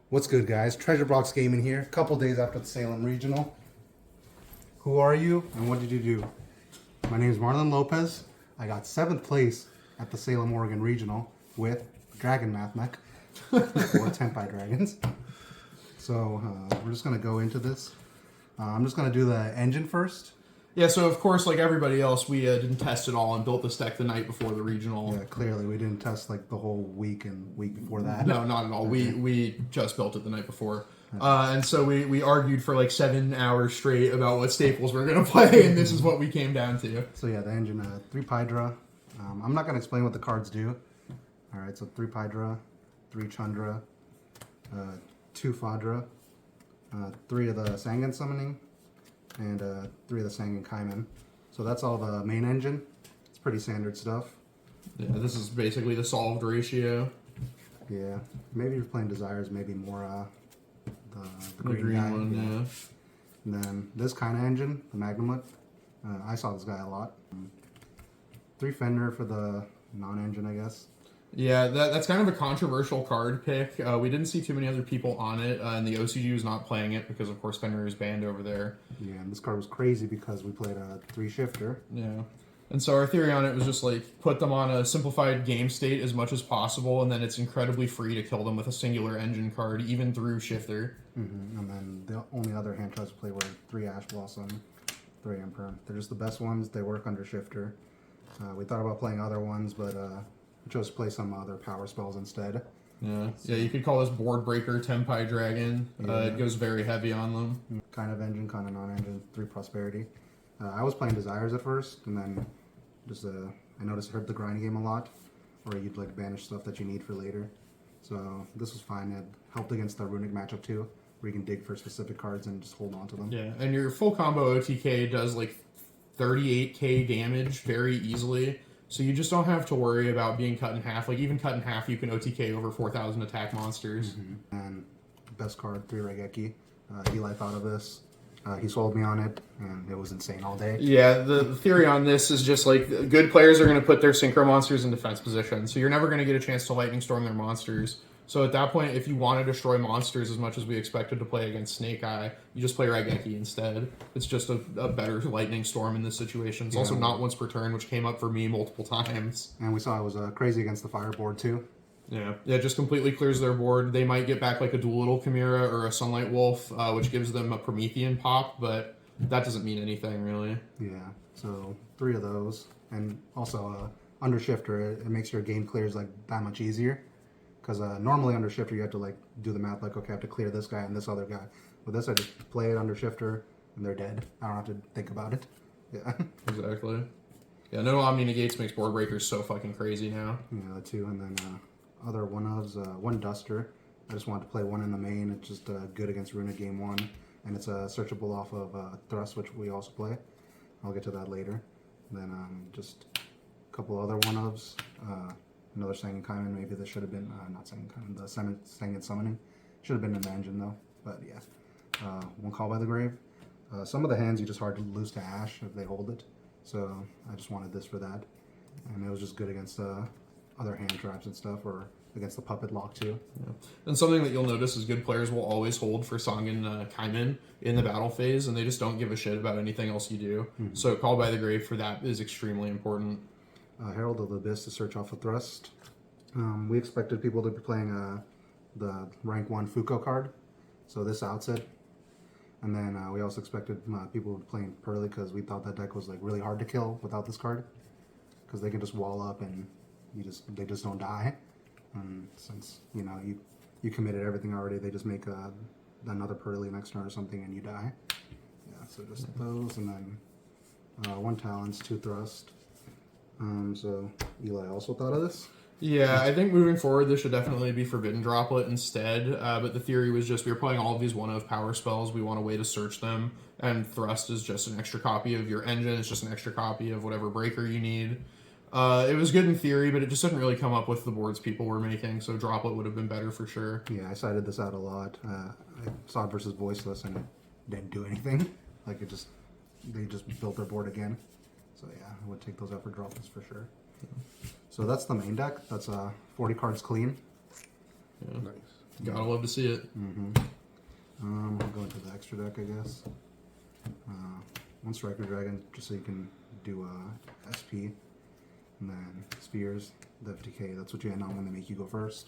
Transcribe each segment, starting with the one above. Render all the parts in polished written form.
What's good, guys? Treasure Box Gaming here. A couple days after the Salem Regional. Who are you and what did you do? My name is Marlon Lopez. I got 7th place at the Salem, Oregon Regional with Dragon Math Mech, or Tenpai Dragons. So we're just going to go into this. I'm just going to do the engine first. Yeah, so of course, like everybody else, we didn't test it all and built this deck the night before the regional. Yeah, clearly we didn't test like the whole week and week before that. No, not at all. We just built it the night before. And so we argued for like 7 hours straight about what staples we're going to play, and this is what we came down to. So yeah, the engine, 3 Pydra. I'm not going to explain what the cards do. Alright, so 3 Pydra, 3 Chandra, 2 Fadra, 3 of the Sangan Summoning, and 3 of the Sangan Kaiman. So that's all the main engine. It's pretty standard stuff. Yeah, this is basically the solved ratio. Yeah, maybe if you're playing Desires, maybe more the green guy. one, yeah. And then this kind of engine, the Magnumlet. I saw this guy a lot. 3 Fender for the non-engine, I guess. Yeah, that's kind of a controversial card pick. We didn't see too many other people on it, and the OCG was not playing it because, of course, Fender is banned over there. Yeah, and this card was crazy because we played a 3 Shifter. Yeah. And so our theory on it was just like put them on a simplified game state as much as possible, and then it's incredibly free to kill them with a singular engine card, even through Shifter. Mm-hmm. And then the only other hand tries to play were 3 Ash Blossom, 3 Emperor. They're just the best ones. They work under Shifter. We thought about playing other ones, but we chose to play some other power spells instead. Yeah, yeah. You could call this Board Breaker Tenpai Dragon. It goes very heavy on them. Kind of engine, kind of non-engine, 3 Prosperity. I was playing Desires at first, and then just I noticed it hurt the grind game a lot, or you'd like banish stuff that you need for later. So this was fine. It helped against the Runic matchup too, where you can dig for specific cards and just hold on to them. Yeah, and your full combo OTK does like 38k damage very easily, so you just don't have to worry about being cut in half. Like even cut in half, you can OTK over 4,000 attack monsters. Mm-hmm. And best card, 3 Regeki. Eli thought of this. He sold me on it, and it was insane all day. Yeah, the theory on this is just like good players are going to put their synchro monsters in defense position, so you're never going to get a chance to lightning storm their monsters. So at that point, if you want to destroy monsters as much as we expected to play against Snake Eye, you just play Raigeki instead. It's just a better lightning storm in this situation. It's also not once per turn, which came up for me multiple times. And we saw it was crazy against the fireboard too. Yeah, it just completely clears their board. They might get back like a Doolittle Chimera or a Sunlight Wolf, which gives them a Promethean pop, but that doesn't mean anything really. Yeah, so 3 of those. And also under Shifter, it makes your game clears like that much easier. Because normally under Shifter, you have to like do the math like, okay, I have to clear this guy and this other guy. With this, I just play it under Shifter and they're dead. I don't have to think about it. Yeah. Exactly. Yeah, no Omni Negates makes Board Breakers so fucking crazy now. Yeah, the 2, and then other one-ofs, 1 Duster. I just wanted to play 1 in the main. It's just good against Runic game 1. And it's searchable off of Thrust, which we also play. I'll get to that later. And then just a couple other one-ofs. Another Sangan Kaiman. Maybe this should have been, not Sangan Kaiman, the Sangan Summoning. Should have been in the engine though. But yeah. 1 Call by the Grave. Some of the hands you just hard to lose to Ash if they hold it. So I just wanted this for that. And it was just good against other hand traps and stuff, or against the puppet lock too. Yeah. And something that you'll notice is good players will always hold for Sangan Kaiman in the battle phase, and they just don't give a shit about anything else you do. Mm-hmm. So Call by the Grave for that is extremely important. Herald of the Abyss to search off a Thrust. We expected people to be playing the rank 1 Fuko card, so this outs it. And then we also expected people playing Pearly because we thought that deck was like really hard to kill without this card, because they can just wall up and they just don't die. And since you committed everything already, they just make another Pearly next turn or something and you die. Yeah, so just those, and then 1 Talons, 2 Thrust. So Eli also thought of this. Yeah, I think moving forward, this should definitely be Forbidden Droplet instead. But the theory was just we were playing all of these one-of power spells. We want a way to search them, and Thrust is just an extra copy of your engine. It's just an extra copy of whatever breaker you need. It was good in theory, but it just didn't really come up with the boards people were making, so Droplet would have been better for sure. Yeah, I cited this out a lot. I saw it versus Voiceless, and it didn't do anything. Like, they just built their board again. So yeah, I would take those out for Droplets for sure. Yeah. So that's the main deck. That's 40 cards clean. Yeah. Nice. Gotta love to see it. I'll go into the extra deck, I guess. One Striker Dragon, just so you can do SP. And then Spheres, the FTK. That's what you end on when they make you go first.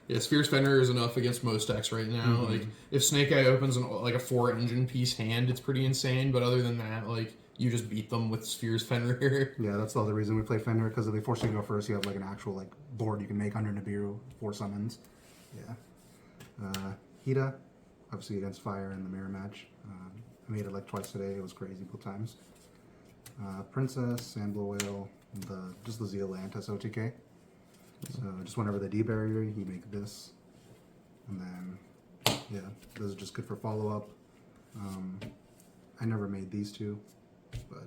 Yeah, Sphere's Fenrir is enough against most decks right now. Like, if Snake Eye opens like a 4-engine piece hand, it's pretty insane. But other than that, like, you just beat them with Sphere's Fenrir. Yeah, that's the other reason we play Fenrir, because if they force you to go first, you have like an actual like board you can make under Nibiru, 4 summons. Yeah. Hida, obviously against Fire in the mirror match. I made it like twice today. It was crazy both times. Princess, Sandblow Whale, just the Zealantis OTK. So just whenever the D barrier, you make this. And then, yeah, this is just good for follow-up. I never made these two, but...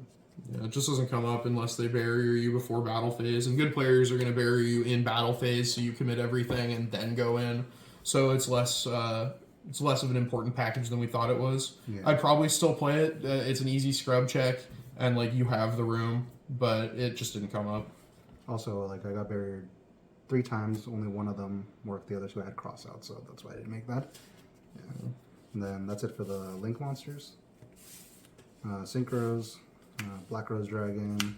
Yeah, it just doesn't come up unless they barrier you before battle phase. And good players are going to barrier you in battle phase, so you commit everything and then go in. So it's less of an important package than we thought it was. Yeah. I'd probably still play it. It's an easy scrub check, and like you have the room, but it just didn't come up. Also, like I got barriered 3 times. Only one of them worked. The other 2 I had cross out, so that's why I didn't make that. Yeah. And then that's it for the Link monsters. Synchros, Black Rose Dragon,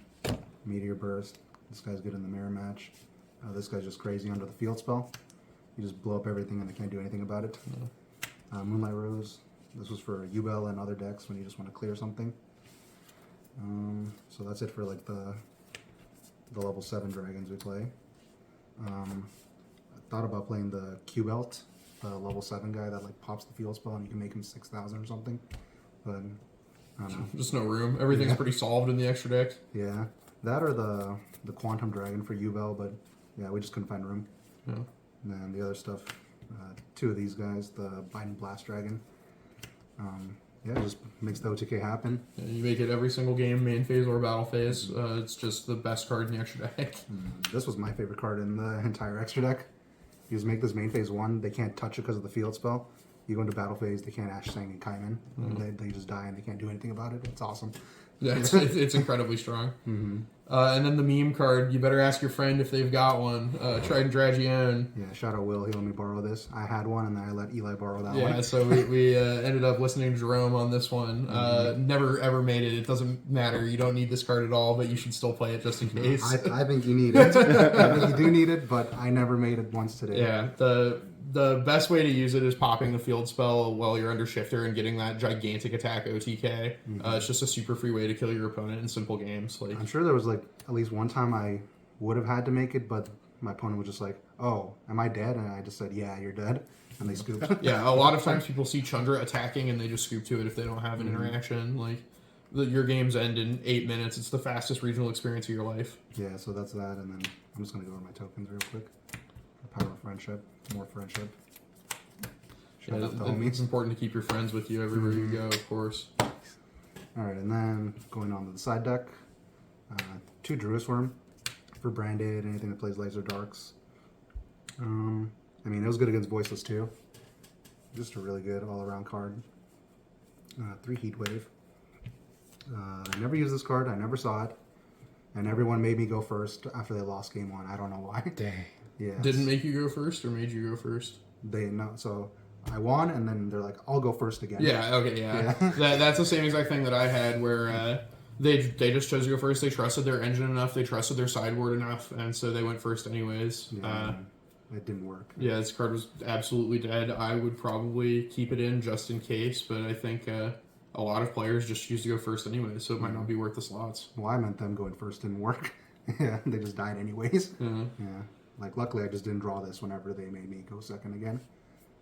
Meteor Burst. This guy's good in the mirror match. This guy's just crazy under the field spell. You just blow up everything and they can't do anything about it. Moonlight Rose. This was for Yubel and other decks when you just want to clear something. So that's it for like the level 7 dragons we play. I thought about playing the Q-Belt, the level 7 guy that like pops the field spell and you can make him 6,000 or something. But I don't know. Just no room. Everything's pretty solved in the extra deck. Yeah, that or the Quantum Dragon for Yubel, but yeah, we just couldn't find room. Yeah. And then the other stuff, 2 of these guys, the Biden Blast Dragon. Yeah, it just makes the OTK happen. Yeah, you make it every single game, main phase or battle phase. It's just the best card in the extra deck. This was my favorite card in the entire extra deck. You just make this main phase 1, they can't touch it because of the field spell. You go into battle phase, they can't Ash Sang and Kaiman. They just die and they can't do anything about it. It's awesome. Yeah, it's incredibly strong. And then the meme card, you better ask your friend if they've got one. Trident Dragion. Yeah, shout out Will. He let me borrow this. I had one, and then I let Eli borrow that one. Yeah, so we ended up listening to Jerome on this one. Never ever made it. It doesn't matter. You don't need this card at all, but you should still play it just in case. I think you need it. I think you do need it, but I never made it once today. Yeah, the best way to use it is popping the field spell while you're under shifter and getting that gigantic attack OTK. It's just a super free way to kill your opponent in simple games. Like, I'm sure there was like at least one time I would have had to make it, but my opponent was just like, "Oh, am I dead?" And I just said, "Yeah, you're dead," and they scooped. Yeah, a lot of times people see Chandra attacking and they just scoop to it if they don't have an interaction. Like, your games end in 8 minutes. It's the fastest regional experience of your life. Yeah, so that's that, and then I'm just gonna go over my tokens real quick. The power of friendship, more friendship. Shout out the homies. It's important to keep your friends with you everywhere you go, of course. Alright, and then going on to the side deck, 2 Druis Worm for branded, anything that plays Laser Darks. I mean, it was good against Voiceless too. Just a really good all-around card. 3 Heat Wave. I never used this card, I never saw it, and everyone made me go first after they lost game 1. I don't know why. Dang. Yeah. Didn't make you go first or made you go first? They know, so I won, and then they're like, "I'll go first again." Yeah. Okay. Yeah. That's the same exact thing that I had, where they just chose to go first. They trusted their engine enough. They trusted their sideboard enough, and so they went first anyways. Yeah, it didn't work. Yeah, this card was absolutely dead. I would probably keep it in just in case, but I think a lot of players just choose to go first anyway, so it might not be worth the slots. Well, I meant them going first didn't work. Yeah, they just died anyways. Yeah. Like, luckily, I just didn't draw this whenever they made me go second again.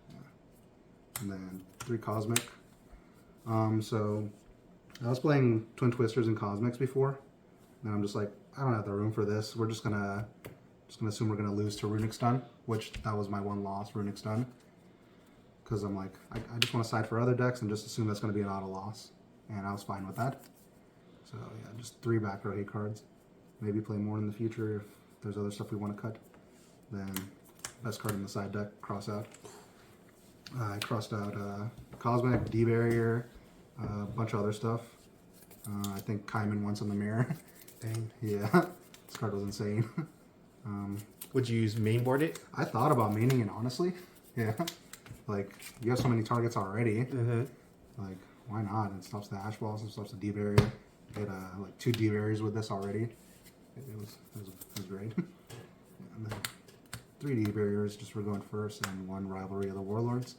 Yeah. And then 3 Cosmic. So I was playing Twin Twisters and Cosmics before, and I'm just like, I don't have the room for this. We're just gonna assume we're gonna lose to Runic Stun, which that was my one loss, Runic Stun. Because I'm like, I just want to side for other decks and just assume that's gonna be an auto loss, and I was fine with that. So yeah, just 3 back row hate cards. Maybe play more in the future if there's other stuff we want to cut. Then best card in the side deck, cross out. I crossed out Cosmic, D-Barrier, a bunch of other stuff. I think Kaiman once on the mirror. Dang. Yeah, this card was insane. Would you use mainboard it? I thought about maining it, honestly. Yeah. Like, you have so many targets already. Mm-hmm. Like, why not? It stops the Ash Balls, it stops the D barrier. Get like 2 D barriers with this already. It was great. And then 3 D barriers just for going first, and 1 Rivalry of the Warlords.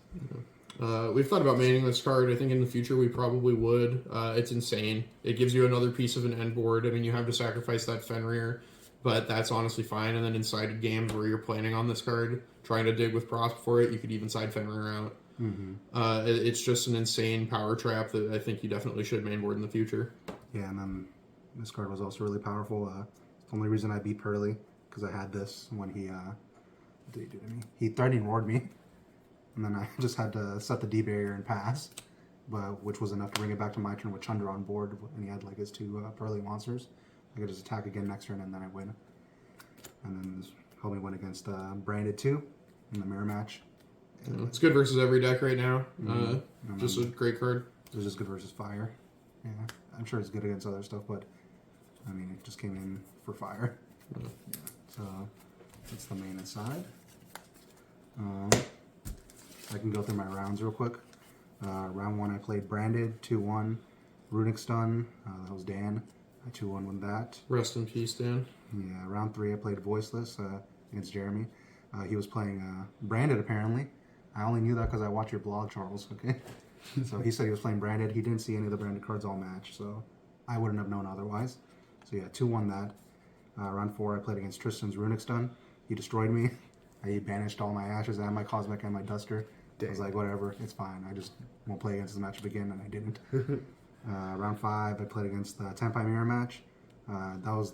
We've thought about maining this card. I think in the future we probably would. It's insane. It gives you another piece of an end board. I mean, you have to sacrifice that Fenrir, but that's honestly fine. And then inside games where you're planning on this card, trying to dig with Prost for it, you could even side Fenrir out. Mm-hmm. It's just an insane power trap that I think you definitely should mainboard in the future. Yeah, and then this card was also really powerful. It's the only reason I beat Pearly, because I had this when he, what did he do to me? He threatening roared me, and then I just had to set the D barrier and pass, but which was enough to bring it back to my turn with Chandra on board, and he had like his 2 Pearly monsters. I could just attack again next turn, and then I win. And then this helped me win against Branded 2 in the mirror match. It's good versus every deck right now. Mm-hmm. Just a great card. It was just good versus fire. Yeah, I'm sure it's good against other stuff, but I mean, it just came in for fire. Yeah. So that's the main inside. I can go through my rounds real quick. Round 1, I played Branded 2-1, Runic Stun. That was Dan. I 2-1 with that. Rest in peace, Dan. Yeah. Round 3, I played Voiceless against Jeremy. He was playing Branded apparently. I only knew that because I watched your blog, Charles. Okay. So he said he was playing Branded. He didn't see any of the Branded cards all match, so I wouldn't have known otherwise. So yeah, 2-1 that. Round 4, I played against Tristan's Runic Stun. He destroyed me. He banished all my Ashes and my Cosmic and my Duster. Dang. I was like, whatever, it's fine. I just won't play against this matchup again, and I didn't. Round 5, I played against the Tenpai Mirror match. That was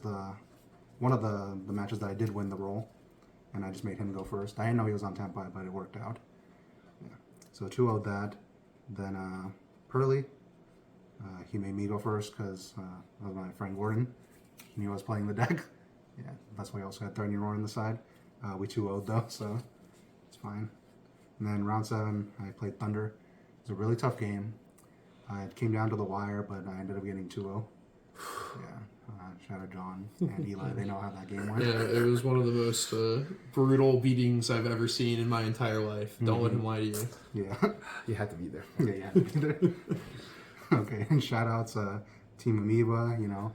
one of the matches that I did win the role, and I just made him go first. I didn't know he was on Tenpai, but it worked out. Yeah. So 2-0'd that. Then Pearly, he made me go first because that was my friend Gordon. He knew I was playing the deck. Yeah, that's why he also had Threatening Roar on the side. We 2-0'd though, so it's fine. And then round 7, I played Thunder. It was a really tough game. It came down to the wire, but I ended up getting 2-0. Yeah. Shout out John and Eli. They know how that game went. Yeah, it was one of the most brutal beatings I've ever seen in my entire life. Don't let him lie to you. Yeah. You had to be there. Yeah, you had to be there. Okay, and shout outs Team Amoeba, you know,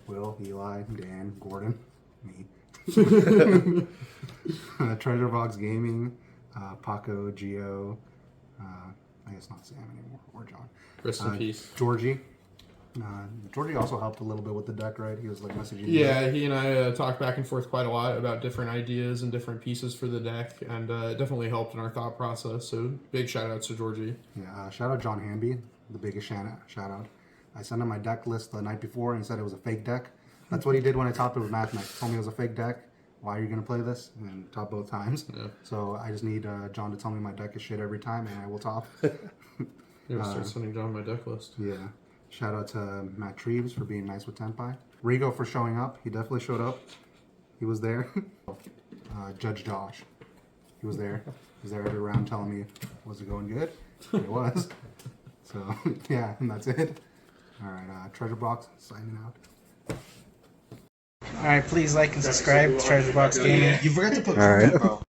Will, Eli, Dan, Gordon, me. Treasure Box Gaming, Paco, Gio, I guess not Sam anymore, or John. Rest in peace. Georgie. Georgie also helped a little bit with the deck, right? He was like messaging me. Yeah, he and I talked back and forth quite a lot about different ideas and different pieces for the deck, and it definitely helped in our thought process. So big shout outs to Georgie. Yeah, shout out John Hamby, the biggest shout out. I sent him my deck list the night before and he said it was a fake deck. That's what he did when I topped it with Math Night. He told me it was a fake deck. Why are you going to play this? And top both times. Yeah. So I just need John to tell me my deck is shit every time and I will top. Yeah, start sending John my deck list. Yeah. Shout out to Matt Treves for being nice with Tenpai. Rigo for showing up. He definitely showed up. He was there. Judge Josh. He was there. He was there every round telling me, was it going good? It was. So, yeah, and that's it. All right, Treasure Box, signing out. Alright, please like and subscribe to Treasure Box Gaming. You forgot to put comment, bro.